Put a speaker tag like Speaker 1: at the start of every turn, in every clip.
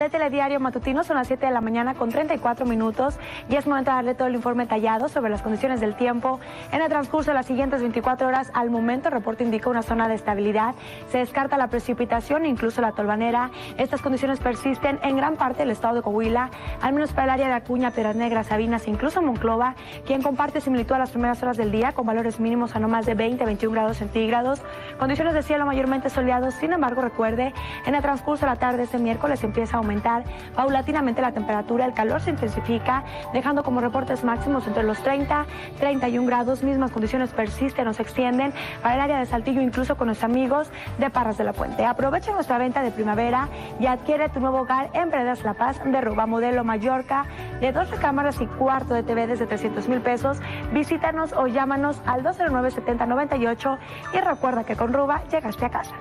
Speaker 1: De Telediario Matutino son las 7 de la mañana con 34 minutos y es momento de darle todo el informe detallado sobre las condiciones del tiempo. En el transcurso de las siguientes 24 horas, al momento el reporte indica una zona de estabilidad. Se descarta la precipitación e incluso la tolvanera. Estas condiciones persisten en gran parte del estado de Coahuila, al menos para el área de Acuña, Piedras Negras, Sabinas e incluso Monclova, quien comparte similitud a las primeras horas del día con valores mínimos a no más de 20-21 grados centígrados. Condiciones de cielo mayormente soleados. Sin embargo, recuerde, en el transcurso de la tarde de este miércoles empieza a aumentar paulatinamente la temperatura, el calor se intensifica, dejando como reportes máximos entre los 30-31 grados. Mismas condiciones persisten o se extienden para el área de Saltillo, incluso con nuestros amigos de Parras de la Fuente. Aprovecha nuestra venta de primavera y adquiere tu nuevo hogar en Veredas La Paz de Ruba Modelo Mallorca, de 2 recámaras y cuarto de TV desde 300,000 pesos. Visítanos o llámanos al 209-7098 y recuerda que con Ruba llegaste a casa.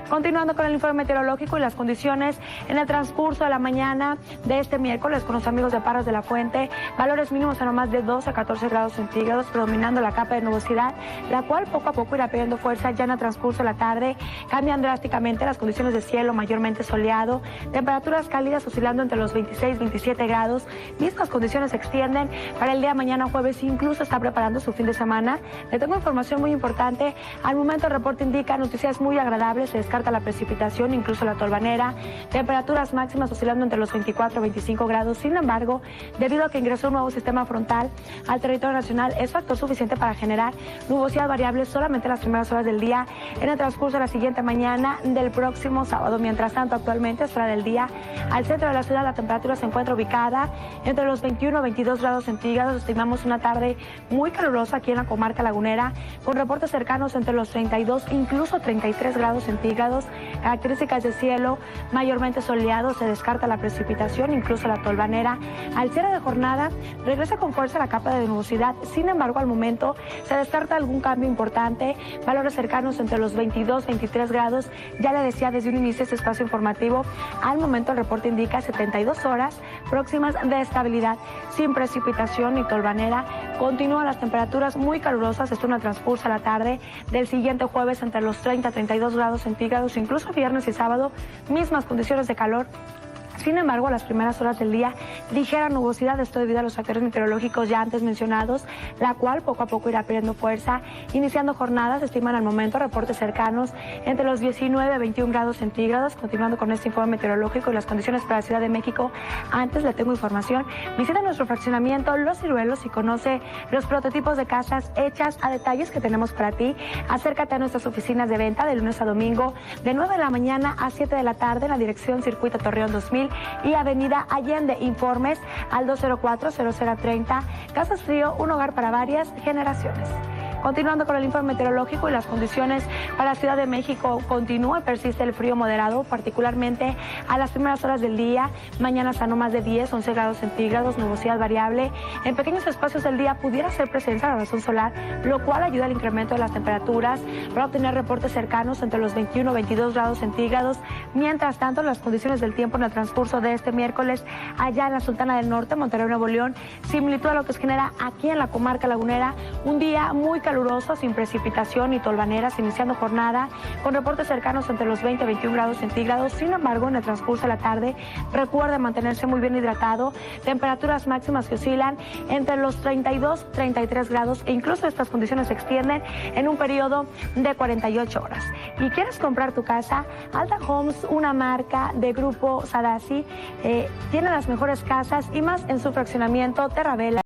Speaker 1: Continuando con el informe meteorológico y las condiciones en el transcurso de la mañana de este miércoles con los amigos de Parras de la Fuente, valores mínimos a no más de 12 a 14 grados centígrados, predominando la capa de nubosidad, la cual poco a poco irá perdiendo fuerza ya en el transcurso de la tarde. Cambian drásticamente las condiciones de cielo, mayormente soleado, temperaturas cálidas oscilando entre los 26-27 grados. Mismas condiciones se extienden para el día de mañana jueves, incluso está preparando su fin de semana. Le tengo información muy importante. Al momento el reporte indica noticias muy agradables, se descarta la precipitación, incluso la tolvanera, temperaturas máximas oscilando entre los 24-25 grados. Sin embargo, debido a que ingresó un nuevo sistema frontal al territorio nacional, es factor suficiente para generar nubosidad variable solamente en las primeras horas del día en el transcurso de la siguiente mañana del próximo sábado. Mientras tanto, actualmente es hora del día. Al centro de la ciudad la temperatura se encuentra ubicada entre los 21-22 grados centígrados. Estimamos una tarde muy calurosa aquí en la comarca lagunera, con reportes cercanos entre los 32, incluso 33 grados centígrados. Características de cielo mayormente soleado, se descarta la precipitación, incluso la tolvanera. Al cierre de jornada regresa con fuerza la capa de nubosidad. Sin embargo, al momento se descarta algún cambio importante, valores cercanos entre los 22-23 grados. Ya le decía desde un inicio este espacio informativo, al momento el reporte indica 72 horas próximas de estabilidad, sin precipitación ni tolvanera. Continúan las temperaturas muy calurosas, esto en el transcurso de la tarde del siguiente jueves entre los 30-32 grados centígrados, incluso viernes y sábado, mismas condiciones de calor. Sin embargo, a las primeras horas del día, ligera nubosidad, esto debido a los factores meteorológicos ya antes mencionados, la cual poco a poco irá perdiendo fuerza. Iniciando jornadas, se estiman al momento reportes cercanos entre los 19-21 grados centígrados. Continuando con este informe meteorológico y las condiciones para la Ciudad de México, antes le tengo información. Visita nuestro fraccionamiento Los Ciruelos y conoce los prototipos de casas hechas a detalles que tenemos para ti. Acércate a nuestras oficinas de venta de lunes a domingo, de 9 de la mañana a 7 de la tarde, en la dirección Circuito Torreón 2000 y Avenida Allende. Informes al 204-0030. Casas Frío, un hogar para varias generaciones. Continuando con el informe meteorológico y las condiciones para la Ciudad de México, continúa y persiste el frío moderado, particularmente a las primeras horas del día. Mañana a no más de 10-11 grados centígrados, nubosidad variable. En pequeños espacios del día pudiera ser presencia de radiación solar, lo cual ayuda al incremento de las temperaturas para obtener reportes cercanos entre los 21-22 grados centígrados. Mientras tanto, las condiciones del tiempo en el transcurso de este miércoles allá en la Sultana del Norte, Monterrey, Nuevo León, similitud a lo que se genera aquí en la comarca lagunera. Un día muy caluroso, sin precipitación y tolvaneras, iniciando jornada con reportes cercanos entre los 20-21 grados centígrados. Sin embargo, en el transcurso de la tarde, recuerde mantenerse muy bien hidratado. Temperaturas máximas que oscilan entre los 32-33 grados e incluso estas condiciones se extienden en un periodo de 48 horas. ¿Y quieres comprar tu casa? Alta Homes, una marca de Grupo Sadasi, tiene las mejores casas y más en su fraccionamiento Terravela.